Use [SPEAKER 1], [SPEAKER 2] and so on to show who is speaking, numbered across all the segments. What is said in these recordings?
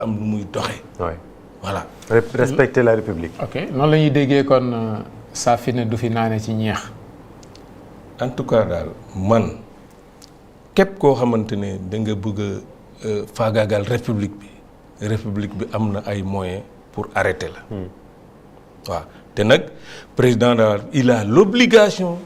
[SPEAKER 1] am lu muy doxee. voilà.
[SPEAKER 2] respecter la République.
[SPEAKER 3] ok noonu la ñuy déggee kon saa fi ne du fi naane ci ñeex.
[SPEAKER 1] en tout cas daal man képp koo xamante ne da nga bëgg a faagaagal république bi am na ay moyens pour arrêter la. waaw te nag président daal il a l'obligation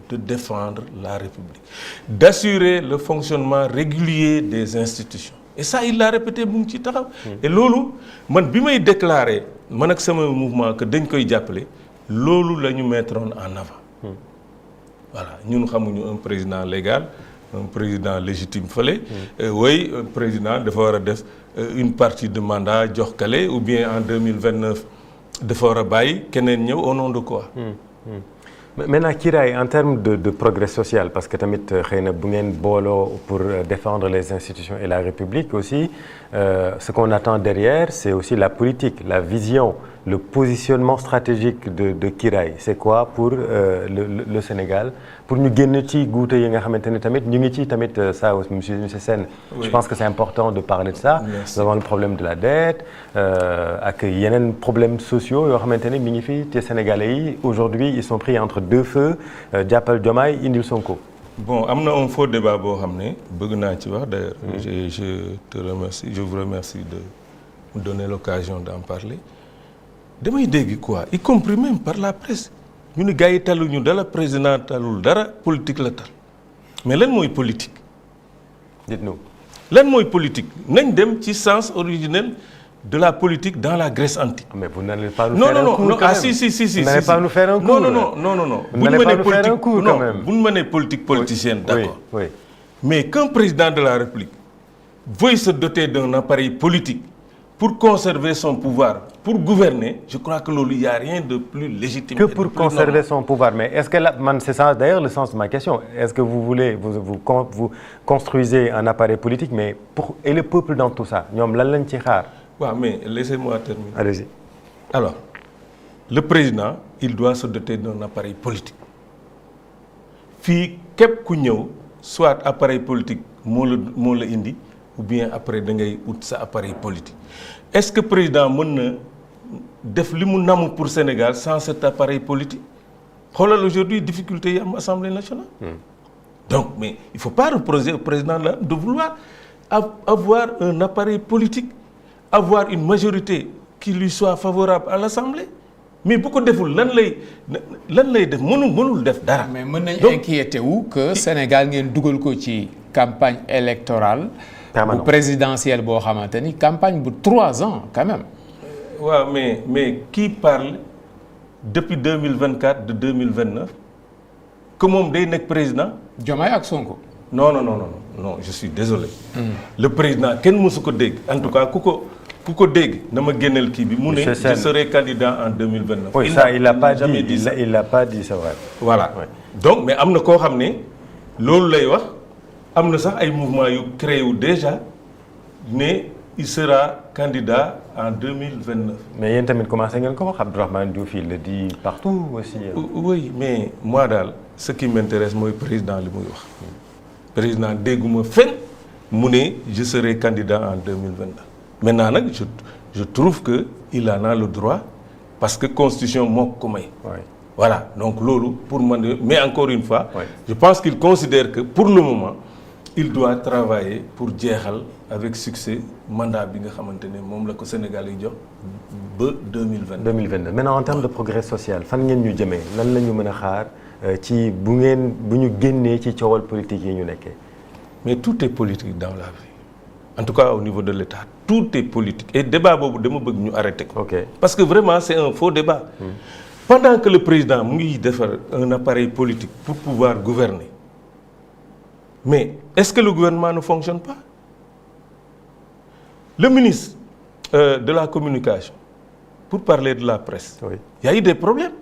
[SPEAKER 1] de défendre la République, d'assurer le fonctionnement régulier des institutions. Et ça, il l'a répété bu ngi ci taxaw. Et loolu man bi may déclarer man ak sama mouvement que dañ koy jàppale loolu la ñu mettroon en avant. voilà ñun xamuñu un président légal un président légitime fële. oui un président dafa war a def une partie de mandat jox kale ou bien en 2029 dafa war a bàyyi keneen ñëw au nom de quoi.
[SPEAKER 2] Maintenant Kiraay en termes de progrès social parce que tamit xëy na bu ngeen booloo pour défendre les institutions et la République aussi ce qu'on attend derrière c'est aussi la politique la vision le positionnement stratégique de Kiraay c'est quoi pour le Sénégal pour ñu génn ci guute yi nga xamante ne tamit ñu ngi ci tamit ça monsieur Sène je pense que c'est important de parler de ça. Merci. Nous avons le problème de la dette ak yeneen problèmes sociaux yoo xamante ne mi ngi fi te Sénégalais yi aujourd'hui ils sont pris entre deux feux jàppal Diomaye indil Sonko.
[SPEAKER 1] bon am na un faux débat boo xam ne bëgg naa ci wax d'ailleurs. je vous remercie de me donner l'occasion d'en parler. damay dégg quoi y compris même par la presse ñu ne gars yi taluñu dara président talul dara politique la tal mais lan mooy politique.
[SPEAKER 2] dites-nous.
[SPEAKER 1] lan mooy politique nañ dem ci sens originel de la politique dans la Grèce antique.
[SPEAKER 2] mais vous n'allez pas nous faire un cours
[SPEAKER 1] non
[SPEAKER 2] quand même.
[SPEAKER 1] si
[SPEAKER 2] vous n'allez pas nous faire un cours.
[SPEAKER 1] non.
[SPEAKER 2] vous n'allez pas nous faire un cours quand même.
[SPEAKER 1] bu ñu mënee politique politicienne d'accord.
[SPEAKER 2] oui.
[SPEAKER 1] mais qu'un président de la République veuille se doter d'un appareil politique pour conserver son pouvoir pour gouverner je crois que loolu y a rien de plus légitime.
[SPEAKER 2] que pour conserver son pouvoir mais est-ce que là man c'est ça d'ailleurs le sens de ma question est-ce que vous voulez vous construisez un appareil politique mais pour et le peuple dans tout ça ñoom lan lañ ci xaar.
[SPEAKER 1] waaw mais laissez-moi terminer.
[SPEAKER 2] Allez-y.
[SPEAKER 1] Alors le président il doit se doter d'un appareil politique fii képp ku ñëw soit appareil politique moo la indi ou bien après da ngay ut sa appareil politique est-ce que président mën na def li mu namm pour Sénégal sans cet appareil politique xoolal aujourd'hui difficulté yi am Assemblée nationale. donc mais il faut pas reprocher au président là de vouloir avoir un appareil politique avoir une majorité qui lui soit favorable à l'Assemblée mais bu ko deful lan lay def mënul def dara.
[SPEAKER 3] mais mën nañ inquiété wu que Sénégal ngeen dugal ko ci campagne électorale. bu présidentielle boo xamante ni campagne bu 3 ans quand même.
[SPEAKER 1] waaw mais qui parle depuis 2024 de 2029 que moom day nekk président.
[SPEAKER 3] Diomaye ak Sonko.
[SPEAKER 1] non je suis désolé. le président kenn mësu ko dégg en tout cas ku ko dégg na ma génneel kii bi mu ne je serai candidat en 2029.
[SPEAKER 2] oui ça il l'a pas dit il l'a pas dit c'est vrai.
[SPEAKER 1] voilà donc mais am na koo xam ne loolu lay wax. am na sax ay mouvement yu créé wu déjà ne il sera candidat en 2029.
[SPEAKER 2] mais yéen tamit commencé ngeen ko wax Abdourahmane Diouf il le dit partout aussi.
[SPEAKER 1] oui mais moi daal ce qui m'intéresse mooy président li muy wax. président dégguma fen mu ne je serai candidat en 2029. maintenant nag je trouve que il en a le droit parce que constitution moo ko may. voilà donc loolu pour man mais encore une fois. je pense qu'il considère que pour le moment. il doit travailler pour jeexal avec succès mandat bi nga xamante ne moom la ko Sénégal yi jox ba 2022.
[SPEAKER 2] Maintenant en termes de progrès social fan ngeen ñu jëmee lan la ñu mën a xaar ci bu ñu génnee ci coowal politique yi ñu nekkee.
[SPEAKER 1] mais tout est politique dans la vie en tout cas au niveau de l'État tout est politique et débat boobu dama bëgg ñu arrêter ko. parce que vraiment c'est un faux débat. pendant que le président mu ngi defar un appareil politique pour pouvoir gouverner. mais est-ce que le gouvernement ne fonctionne pas? Le ministre de la communication pour parler de la presse.
[SPEAKER 2] Oui.
[SPEAKER 1] Il y a eu des problèmes.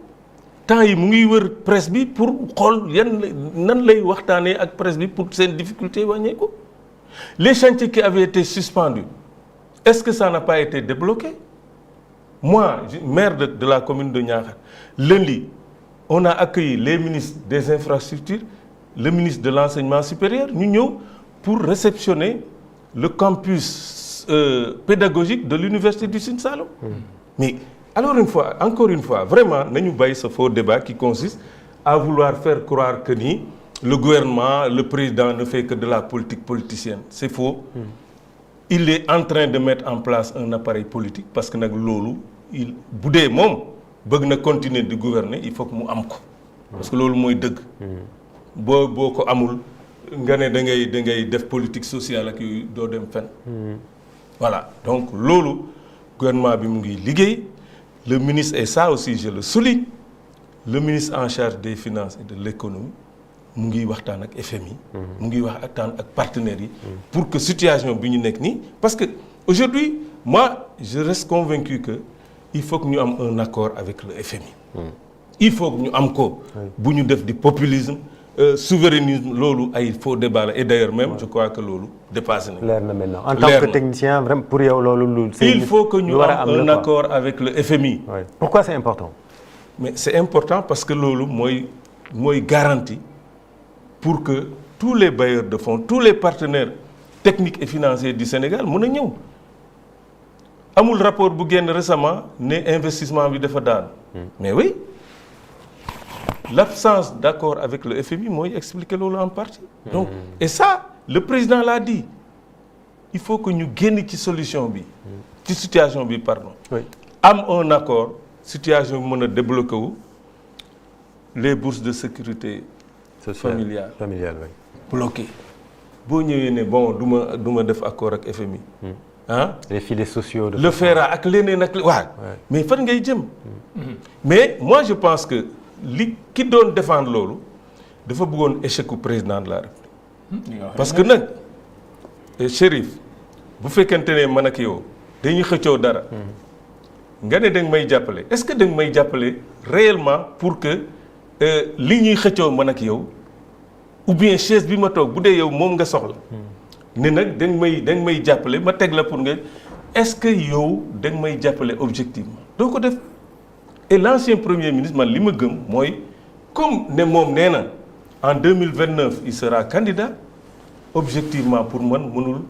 [SPEAKER 1] temps yi mu ngi wër presse bi pour xool nan lay waxtaanee ak presse bi pour seen difficulté wàññeeku. Les chantiers qui avaient été suspendus est-ce que ça n'a pas été débloqué? Moi maire de la commune de Niakhar lundi on a accueilli les ministres des infrastructures le ministre de l'enseignement supérieur ñu ñëw pour réceptionner le campus pédagogique de l'université du Sine Saloum. Mais alors encore une fois vraiment nañu bàyyi ce faux débat qui consiste à vouloir faire croire que ni le gouvernement le président ne fait que de la politique politicienne c'est faux. Il est en train de mettre en place un appareil politique parce que nag loolu bu dee moom bëgg na continuer de gouverner il faut que mu am ko. parce que loolu mooy dëgg. boo ko amul nga ne da ngay def politique sociale ak yooyu doo dem fenn. voilà donc loolu gouvernement bi mu ngi liggéey le ministre et ça aussi je le souligne le ministre en charge des finances et de l'économie mu ngi waxtaan ak FMI. mu ngi waxtaan ak partenaires yi. pour que situation bi ñu nekk nii parce que aujourd'hui moi je reste convaincu que il faut que ñu am un accord avec le FMI. il faut que ñu am ko. bu ñu def di populisme souverainisme loolu ay faux débat la et d'ailleurs même je crois que loolu dépassé na.
[SPEAKER 2] leer na maintenant en tant que technicien vraiment pour yow loolu.
[SPEAKER 1] il faut que ñu am un accord avec le FMI.
[SPEAKER 2] Oui. Pourquoi c'est important?
[SPEAKER 1] mais c'est important parce que loolu mooy garantie pour que tous les bailleurs de fonds tous les partenaires techniques et financiers du Sénégal mën a ñëw amul rapport bu génn récemment ne investissement bi dafa daan. mais oui. L'absence d'accord avec le FMI mooy expliquer loolu en partie. donc et ça le président l'a dit il faut que ñu génn ci solution bi. ci situation bi pardon.
[SPEAKER 2] oui
[SPEAKER 1] am un accord situation bi mën a débloquer wu les bourses de sécurité. familiale
[SPEAKER 2] oui.
[SPEAKER 1] bloqué boo ñëwee ne bon du ma def accord ak FMI. ah
[SPEAKER 2] les filets sociaux.
[SPEAKER 1] le FERA ak leneen ak waaw. mais fan ngay jëm. mais moi je pense que. li ki doon défendre loolu dafa bëggoon échec u président de la République parce que nag Chérif bu fekkente ne man ak yow dañuy xëccoo dara nga ne danga may jàppale est-ce que danga may jàppale réellement pour que li ñuy xëccoo man ak yow ou bien chaise bi ma toog bu dee yow moom nga soxla ne nag danga may jàppale ma teg la pour nga est-ce que yow danga may jàppale objectivement doo ko def. et l'ancien premier ministre man li ma gëm mooy comme ne moom nee na en 2029 il sera candidat objectivement pour man mënul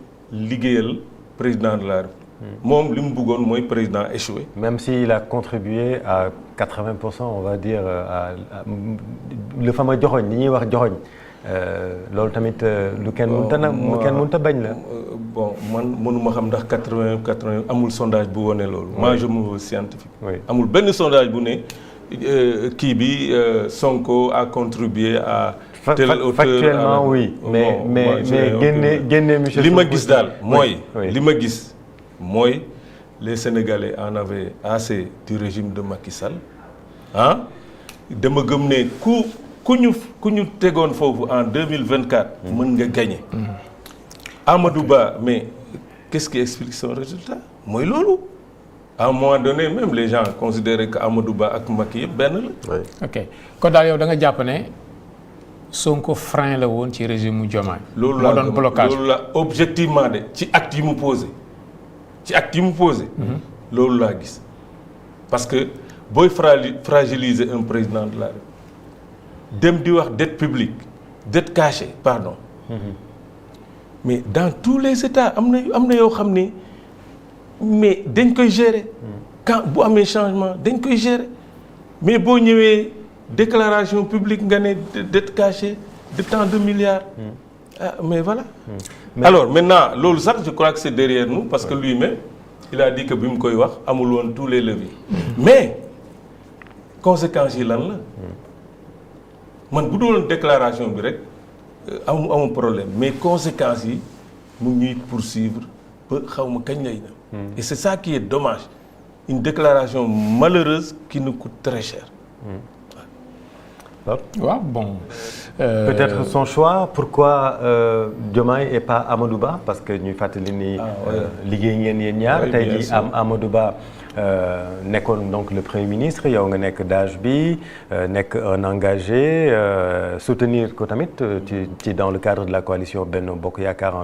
[SPEAKER 1] liggéeyal président de la République. moom li mu bëggoon mooy président échoué.
[SPEAKER 2] même s'il a contribué à 80% on va dire à le fameux joxoñ li ñuy wax joxoñ loolu tamit lu kenn mënta bañ la.
[SPEAKER 1] bon man mënuma xam ndax 80 amul sondage bu wone loolu. moi je me veux scientifique. amul benn sondage bu ne kii bi Sonko a contribué à. telle hauteur
[SPEAKER 2] factuellement oui. mais génne monsieur.
[SPEAKER 1] li ma gis daal mooy. mooy les Sénégalais en avaient assez du régime de Macky Sall ah dama gëm ne ku ñu tegoon foofu en 2024. mën nga gagner. Amadou Ba mais qu'est-ce qui explique son résultat mooy loolu à un moment donné même les gens considéraient que Amadou Ba ak Macky yëpp benn la.
[SPEAKER 3] ok kon daal yow da nga jàpp ne Sonko frein la woon ci régime mu Diomaye.
[SPEAKER 1] loolu
[SPEAKER 3] moo doon blocage
[SPEAKER 1] loolu la objectivement de ci acte yi mu posé. loolu laa gis parce que booy fragiliser un président de la République dem di wax dette publique dette cachée pardon. mais dans tous les états am na yoo xam ne mais dañ koy gérer. quand bu amee changement dañ koy gérer mais boo ñëwee déclaration publique nga ne dette cachée de tant de milliards. Mais voilà. Alors maintenant loolu sax je crois que c'est derrière nous parce que lui-même il a dit que bi mu koy wax amul woon tous les leviers. mais conséquences yi lan la. man bu doon déclaration bi rek. amul problème mais conséquences yi mu ñuy poursuivre ba xaw ma kañ lay na. et c'est ça qui est dommage une déclaration malheureuse qui nous coûte très cher.
[SPEAKER 3] waaw bon.
[SPEAKER 2] Peut-être son choix pourquoi Diomaye et pas Amadou Ba parce que ñuy fàttali ni. liggéey ngeen yéen ñaar tey jii Amadou Ba. nekkoon donc le Premier ministre yow nga nekk DAGE bi nekk un engagé soutenir ko tamit ci dans le cadre de la coalition Benno Bokk Yaakaar en